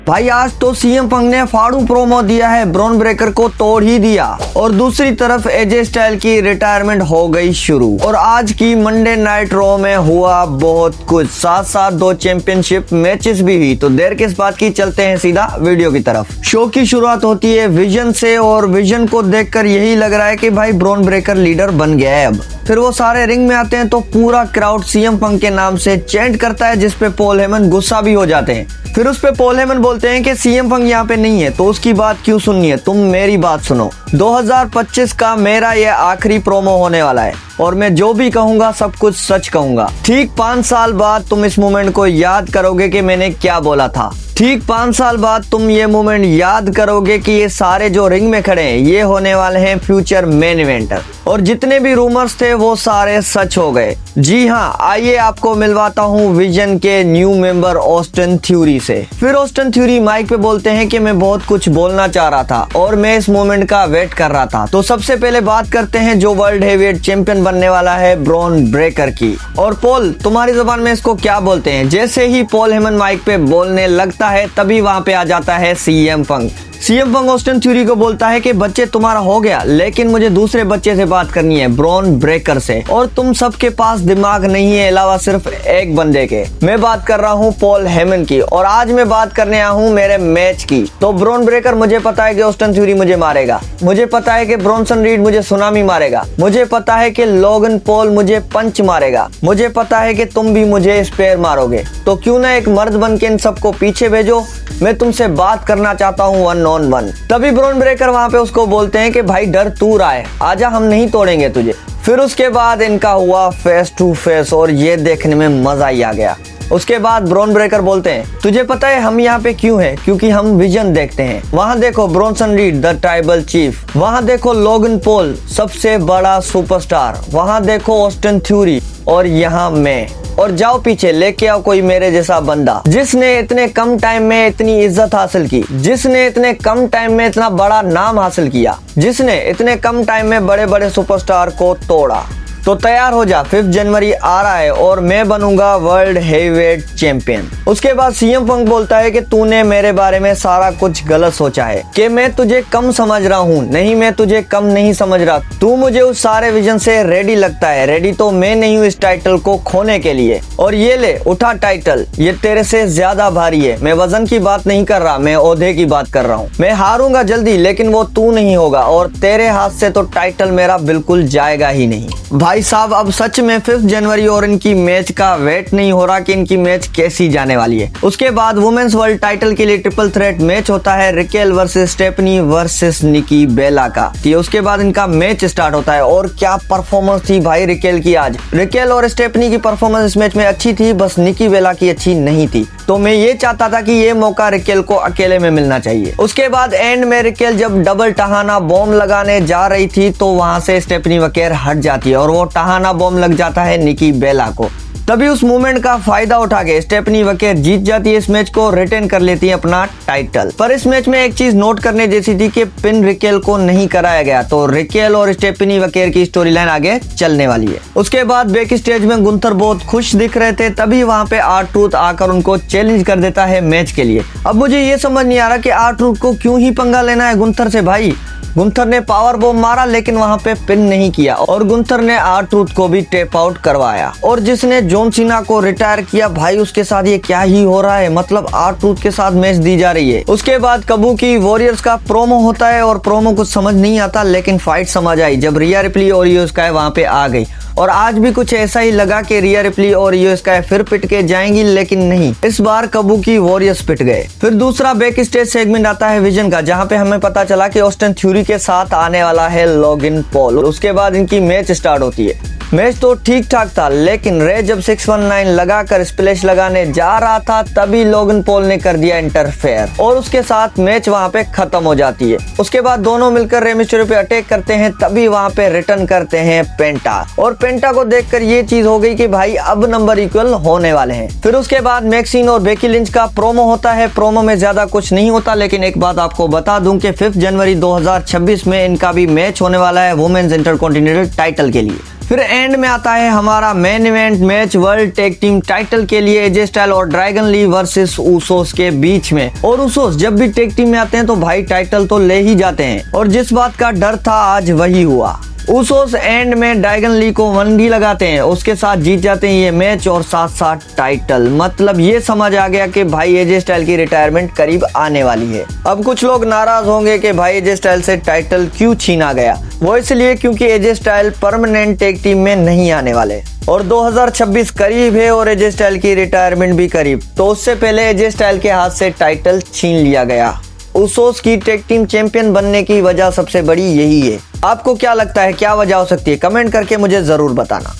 भाई आज तो सीएम पंग ने फाड़ू प्रोमो दिया है, ब्रॉन ब्रेकर को तोड़ ही दिया। और दूसरी तरफ एजे स्टाइल की रिटायरमेंट हो गई शुरू। और आज की मंडे नाइट रॉ में हुआ बहुत कुछ, साथ साथ 2 चैंपियनशिप मैचेस भी हुई। तो देर किस बात की, चलते हैं सीधा वीडियो की तरफ। शो की शुरुआत होती है विजन से और विजन को देखकर यही लग रहा है कि भाई ब्रॉन ब्रेकर लीडर बन गया है अब। फिर वो सारे रिंग में आते हैं तो पूरा क्राउड सीएम पंग के नाम से चैंट करता है, जिसपे पॉल हेमन गुस्सा भी हो जाते हैं। फिर उस पे पॉल हेमन बोलते हैं कि सीएम पंग यहाँ पे नहीं है तो उसकी बात क्यों सुननी है, तुम मेरी बात सुनो। 2025 का मेरा ये आखिरी प्रोमो होने वाला है और मैं जो भी कहूंगा सब कुछ सच कहूंगा। ठीक 5 साल बाद तुम इस मोमेंट को याद करोगे कि मैंने क्या बोला था। ठीक 5 साल बाद तुम ये मोमेंट याद करोगे कि ये सारे जो रिंग में खड़े हैं ये होने वाले हैं फ्यूचर मेन इवेंटर। और जितने भी रूमर्स थे वो सारे सच हो गए। जी हाँ, आइए आपको मिलवाता हूँ विजन के न्यू मेंबर ऑस्टिन थ्यूरी से। फिर ऑस्टिन थ्यूरी माइक पे बोलते हैं कि मैं बहुत कुछ बोलना चाह रहा था और मैं इस मोमेंट का वेट कर रहा था। तो सबसे पहले बात करते हैं जो वर्ल्ड हेवीवेट चैंपियन बनने वाला है ब्रॉन ब्रेकर की। और पॉल, तुम्हारी जुबान में इसको क्या बोलते हैं? जैसे ही पॉल हेमन माइक पे बोलने लगता है तभी वहां पे आ जाता है सीएम पंग। सीएम पंग ऑस्टिन थ्यूरी को बोलता है कि बच्चे तुम्हारा हो गया, लेकिन मुझे दूसरे बच्चे से बात करनी है, ब्रॉन ब्रेकर से। और तुम सबके पास दिमाग नहीं है अलावा सिर्फ एक बंदे के। मैं बात कर रहा हूँ पॉल हेमन की और आज मैं बात करने आया हूँ मेरे मैच की। तो ब्रॉन ब्रेकर, मुझे पता है कि ऑस्टिन थ्यूरी मुझे मारेगा, मुझे पता है कि ब्रॉनसन रीड मुझे सुनामी मारेगा, मुझे पता है कि लोगन पॉल मुझे पंच मारेगा, मुझे पता है कि तुम भी मुझे स्पेयर मारोगे। तो क्यों ना एक मर्द बन के इन सबको पीछे भेजो, मैं तुमसे बात करना चाहता हूँ 1 on 1। तभी ब्रॉन ब्रेकर वहां पे उसको बोलते हैं कि भाई डर तू रहा है, आजा, हम नहीं तोड़ेंगे तुझे। फिर उसके बाद इनका हुआ फेस टू फेस और ये देखने में मजा ही आ गया। उसके बाद ब्रॉन ब्रेकर बोलते हैं, तुझे पता है हम यहाँ पे क्यों हैं? क्योंकि हम विजन देखते हैं। वहाँ देखो Bronson read the tribal chief, वहाँ देखो लोगन पॉल सबसे बड़ा सुपरस्टार, वहाँ देखो ऑस्टिन थ्यूरी और यहाँ मैं। और जाओ पीछे लेके आओ कोई मेरे जैसा बंदा जिसने इतने कम टाइम में इतनी इज्जत हासिल की, जिसने इतने कम टाइम में इतना बड़ा नाम हासिल किया, जिसने इतने कम टाइम में बड़े बड़े सुपरस्टार को तोड़ा। तो तैयार हो जा, 5 जनवरी आ रहा है और मैं बनूंगा वर्ल्ड हेवीवेट चैंपियन। उसके बाद सीएम पंग बोलता है कि तूने मेरे बारे में सारा कुछ गलत सोचा है, कि मैं तुझे कम समझ रहा हूँ। नहीं, मैं तुझे कम नहीं समझ रहा, तू मुझे उस सारे विजन से रेडी लगता है। रेडी तो मैं नहीं हूँ इस टाइटल को खोने के लिए। और ये ले, उठा टाइटल, ये तेरे से ज्यादा भारी है। मैं वजन की बात नहीं कर रहा, मैं ओहदे की बात कर रहा हूँ। मैं हारूंगा जल्दी, लेकिन वो तू नहीं होगा और तेरे हाथ से तो टाइटल मेरा बिल्कुल जाएगा ही नहीं। भाई साहब, अब सच में 5 जनवरी और इनकी मैच का वेट नहीं हो रहा कि इनकी मैच कैसी जाने वाली है। उसके बाद वुमेन्स वर्ल्ड टाइटल के लिए ट्रिपल थ्रेट मैच होता है, रिकेल वर्सेस स्टेफनी वर्सेस निकी बेला का। उसके बाद इनका मैच स्टार्ट होता है और क्या परफॉर्मेंस थी भाई रिकेल की आज। रिकेल और स्टेफनी की परफॉर्मेंस इस मैच में अच्छी थी, बस निकी बेला की अच्छी नहीं थी। तो मैं ये चाहता था कि ये मौका रिकेल को अकेले में मिलना चाहिए। उसके बाद एंड में रिकेल जब डबल टहाना बॉम्ब लगाने जा रही थी तो वहां से स्टेफनी वकेर हट जाती है और वो टहाना बॉम्ब लग जाता है निकी बेला को। तभी उस मूवमेंट का फायदा उठा के स्टेफनी वकेर जीत जाती है इस मैच को, रिटेन कर लेती है अपना टाइटल। पर इस मैच में एक चीज नोट करने जैसी थी कि पिन रिकेल को नहीं कराया गया, तो रिकेल और स्टेफनी वकेर की स्टोरी लाइन आगे चलने वाली है। उसके बाद बैक स्टेज में गुंथर बहुत खुश दिख रहे थे, तभी वहां पे R-Truth आकर उनको चैलेंज कर देता है मैच के लिए। अब मुझे ये समझ नहीं आ रहा कि R-Truth को क्यों ही पंगा लेना है गुंथर से। भाई गुंथर ने पावर बॉम्ब मारा लेकिन वहां पे पिन नहीं किया और गुंथर ने R-Truth को भी टेप आउट करवाया। और जिसने जॉन सीना को रिटायर किया, भाई उसके साथ ये क्या ही हो रहा है? मतलब R-Truth के साथ मैच दी जा रही है। उसके बाद कबूकी वॉरियर्स का प्रोमो होता है और प्रोमो कुछ समझ नहीं आता, लेकिन फाइट समझ आई जब रिया रिप्ली और इयो स्काई वहां पे आ गई। और आज भी कुछ ऐसा ही लगा कि रिया रिप्ली और इयो स्काई फिर पिट के जाएंगी, लेकिन नहीं, इस बार कबूकी वॉरियर्स पिट गए। फिर दूसरा बैक स्टेज सेगमेंट आता है विजन का, जहां पे हमें पता चला कि ऑस्टिन थ्यूरी के साथ आने वाला है लोगन पॉल। उसके बाद इनकी मैच स्टार्ट होती है। मैच तो ठीक ठाक था, लेकिन रे जब 619 लगाकर स्प्लैश लगाने जा रहा था तभी लोगन पॉल ने कर दिया इंटरफेयर और उसके साथ मैच वहां पे खत्म हो जाती है। उसके बाद दोनों मिलकर रे मिस्टेरियो पे अटैक करते हैं, तभी वहां पे रिटर्न करते हैं पेंटा। और पेंटा को देखकर ये चीज हो गई कि भाई अब नंबर इक्वल होने वाले हैं। फिर उसके बाद मैक्सिन और बेकी लिंच का प्रोमो होता है। प्रोमो में ज्यादा कुछ नहीं होता, लेकिन एक बात आपको बता दूं कि 5 जनवरी 2026 में इनका भी मैच होने वाला है वुमेन्स इंटरकॉन्टिनेंटल टाइटल के लिए। फिर एंड में आता है हमारा main event match world tag team title के लिए एजे स्टाइल और ड्रैगन ली वर्सेस उसोस के बीच में। और उसोस जब भी टेग टीम में आते हैं तो भाई टाइटल तो ले ही जाते हैं और जिस बात का डर था आज वही हुआ। उसोस एंड में ड्रैगन ली को 1 भी लगाते हैं, उसके साथ जीत जाते हैं ये मैच और साथ साथ टाइटल। मतलब ये समझ आ गया कि भाई एजे स्टाइल की रिटायरमेंट करीब आने वाली है। अब कुछ लोग नाराज होंगे कि भाई एजे स्टाइल से टाइटल क्यों छीना गया। वो इसलिए क्योंकि एजे स्टाइल परमानेंट टेग टीम में नहीं आने वाले और 2026 करीब है और एजे स्टाइल की रिटायरमेंट भी करीब, तो उससे पहले एजे स्टाइल के हाथ से टाइटल छीन लिया गया। उसोस की टेग टीम चैंपियन बनने की वजह सबसे बड़ी यही है। आपको क्या लगता है, क्या वजह हो सकती है? कमेंट करके मुझे जरूर बताना।